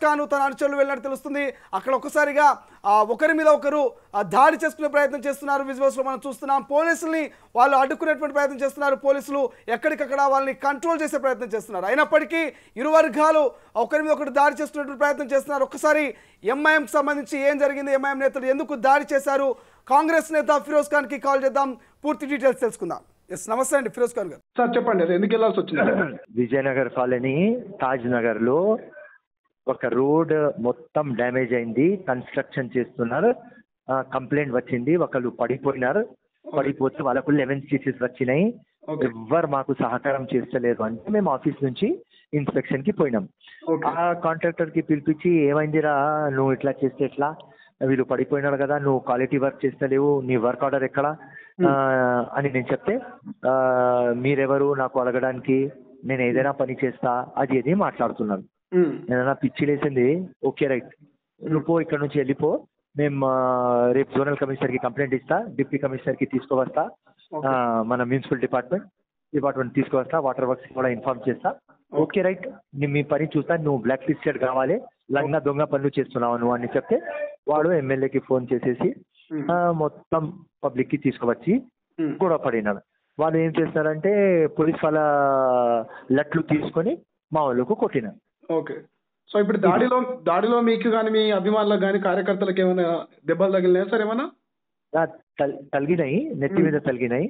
ఖాన్ తన అనుచరులు వెళ్ళినట్టు తెలుస్తుంది. అక్కడ ఒక్కసారిగా ఒకరి మీద ఒకరు దాడి చేసుకునే ప్రయత్నం చేస్తున్నారు. విజువల్స్లో మనం చూస్తున్నాం. పోలీసుల్ని వాళ్ళు అడ్డుకునేటువంటి ప్రయత్నం చేస్తున్నారు. పోలీసులు ఎక్కడికక్కడ వాళ్ళని కంట్రోల్ చేసే ప్రయత్నం చేస్తున్నారు. అయినప్పటికీ ఇరు వర్గాలు ఒకరి మీద ఒకరు దాడి చేస్తున్నటువంటి ప్రయత్నం చేస్తున్నారు. ఒక్కసారి ఎంఐఎంకి సంబంధించి ఏం జరిగింది, ఎంఐఎం నేతలు ఎందుకు దాడి చేశారు, కాంగ్రెస్ నేత ఫిరోజ్ ఖాన్ కి కాల్ చేద్దాం, పూర్తి డీటెయిల్స్ తెలుసుకుందాం. నమస్తే అండి ఫిరోజ్ ఖాన్ గారు. సార్ చెప్పండి, అది ఎందుకు వెళ్ళాల్సి వచ్చింది? విజయనగర్ కాలనీ తాజ్ నగర్ లో ఒక రోడ్ మొత్తం డ్యామేజ్ అయింది, కన్స్ట్రక్షన్ చేస్తున్నారు. కంప్లైంట్ వచ్చింది, ఒకళ్ళు పడిపోయినారు. పడిపోతే వాళ్ళకు 11 స్టిచెస్ వచ్చినాయి. ఎవ్వరు మాకు సహకారం చేస్తలేరు అంటే మేము ఆఫీస్ నుంచి ఇన్స్పెక్షన్ కి పోయినాం. ఆ కాంట్రాక్టర్ కి పిలిపించి, ఏమైందిరా నువ్వు ఇట్లా చేస్తే ఎట్లా, వీళ్ళు పడిపోయినారు కదా, నువ్వు క్వాలిటీ వర్క్ చేస్తలేవు, నీ వర్క్ ఆర్డర్ ఎక్కడ అని నేను చెప్తే, మీరెవరు నాకు అడగడానికి, నేను ఏదైనా పని చేస్తా అది ఏది మాట్లాడుతున్నాను. నేను పిచ్చి లేసింది. ఓకే రైట్, నువ్వు ఇక్కడ నుంచి వెళ్ళిపో, మేము రేపు జోనల్ కమిషనర్ కి కంప్లైంట్ ఇస్తా, డిప్యూటీ కమిషనర్ కి తీసుకువస్తా, మన మున్సిపల్ డిపార్ట్మెంట్ తీసుకువస్తా, వాటర్ వర్క్స్ కూడా ఇన్ఫార్మ్ చేస్తా. ఓకే రైట్, నేను మీ పని చూస్తా, నువ్వు బ్లాక్ లిస్టెడ్ కావాలి, లంగా దొంగ పనులు చేస్తున్నావు నువ్వు అని చెప్తే, వాడు ఎమ్మెల్యేకి ఫోన్ చేసేసి మొత్తం పబ్లిక్ కి తీసుకువచ్చి గొడవ పడినాడు. వాళ్ళు ఏం చేస్తారంటే పోలీస్ వాళ్ళ లట్లు తీసుకొని మా వాళ్ళకు కొట్టినారు. ఓకే, సో ఇప్పుడు దాడిలో మీకు కానీ మీ అభిమానులకు కానీ కార్యకర్తలకు ఏమైనా దెబ్బలు తగిలినాయా సార్? ఏమైనా తగిలినాయి, నెత్తి మీద తగిలినాయి.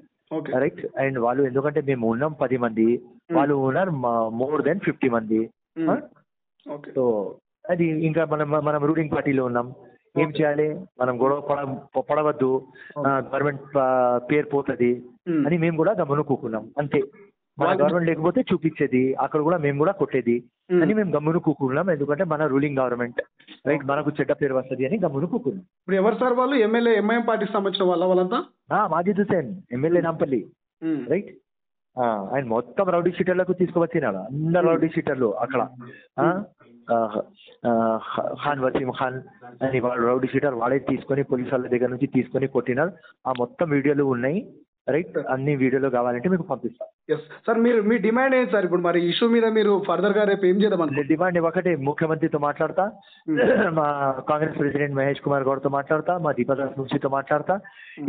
రైట్, అండ్ వాళ్ళు ఎందుకంటే మేము ఉన్నాం 10 మంది, వాళ్ళు ఉన్నారు మోర్ దెన్ 50 మంది. సో అది ఇంకా మనం రూలింగ్ పార్టీలో ఉన్నాం, ఏం చేయాలి, మనం గొడవ పడవద్దు, గవర్నమెంట్ పేరు పోతుంది అని మేము కూడా గమ్మున కూకున్నాం. అంతే, మన గవర్నమెంట్ లేకపోతే చూపించేది, అక్కడ కూడా మేము కూడా కొట్టేది అని మేము గమ్మున కూకున్నాం. ఎందుకంటే మన రూలింగ్ గవర్నమెంట్ రైట్, మనకు చెడ్డ పేరు వస్తుంది అని గమ్మున కూకున్నాం. ఇప్పుడు ఎవరు సార్ వాళ్ళు? ఎమ్మెల్యే ఎంఐఎం పార్టీకి సంబంధించిన వాళ్ళంతా? Majid Hussain MLA Nampally right. ఆయన మొత్తం రౌడీ షీటర్లకు తీసుకువచ్చినాడు, అందరు రౌడీ షీటర్లు అక్కడ. ఖాన్ వసీం ఖాన్ అని వాడు రౌడీ షీటర్, వాడే తీసుకొని పోలీసు వాళ్ళ దగ్గర నుంచి తీసుకొని కొట్టినారు. ఆ మొత్తం వీడియోలు ఉన్నాయి రైట్, అన్ని వీడియోలు కావాలంటే మీకు పంపిస్తాను. సార్ మీ డిమాండ్ ఏంటి సార్? ఇప్పుడు మరి ఇష్యూ మీద మీరు ఫర్దర్ గా రేపు ఏం చేద్దాం? డిమాండ్ ఒకటే, ముఖ్యమంత్రితో మాట్లాడతా, మా కాంగ్రెస్ ప్రెసిడెంట్ మహేష్ కుమార్ గౌడ్తో మాట్లాడతా, మా దీపదాస్ మున్షితో మాట్లాడతా.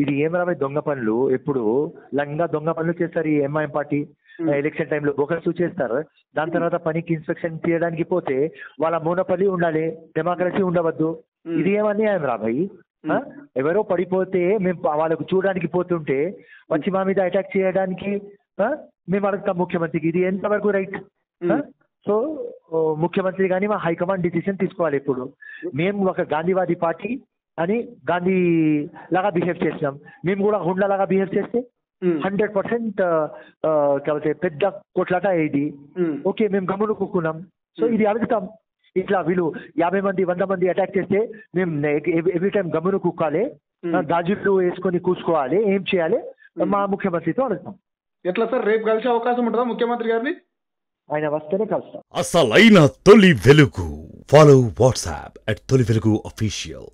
ఇది ఏం రాబోయే దొంగ పనులు, ఎప్పుడు లంగా దొంగ పనులు చేస్తారు ఈ ఎంఐఎం పార్టీ. ఎలక్షన్ టైంలో బోకర్స్ చేస్తారు, దాని తర్వాత పనికి ఇన్స్పెక్షన్ చేయడానికి పోతే వాళ్ళ మోనోపలి ఉండాలి, డెమోక్రసీ ఉండవద్దు. ఇది ఏమన్యాయం రాబాయి. ఎవరో పడిపోతే మేము వాళ్ళకు చూడడానికి పోతుంటే వచ్చి మా మీద అటాక్ చేయడానికి మేము అడుగుతాం ముఖ్యమంత్రికి, ఇది ఎంతవరకు రైట్? సో ముఖ్యమంత్రి కానీ మా హైకమాండ్ డిసిషన్ తీసుకోవాలి. ఇప్పుడు మేము ఒక గాంధీవాదీ పార్టీ అని గాంధీ లాగా బిహేవ్ చేసినాం, మేము కూడా హుండా లాగా బిహేవ్ చేస్తే 100% కాబట్టి పెద్ద కొట్లాట ఇది. ఓకే, మేము గమ్మును కూకున్నాం. సో ఇది అడుగుతాం, ఇట్లా వీళ్ళు 50 మంది 100 మంది అటాక్ చేస్తే మేము ఎవ్రీ టైం గమ్మును కూకాలి, గాజులు వేసుకొని కూర్చుకోవాలి, ఏం చేయాలి మా ముఖ్యమంత్రితో అడుగుతాం. ఎట్లా సార్, రేపు కలిసే అవకాశం ఉంటుందా ముఖ్యమంత్రి గారిని? ఆయన వస్తేనే కలుస్తాం. అసలైన తొలి వెలుగు. ఫాలో వాట్సాప్ @తొలి వెలుగు official.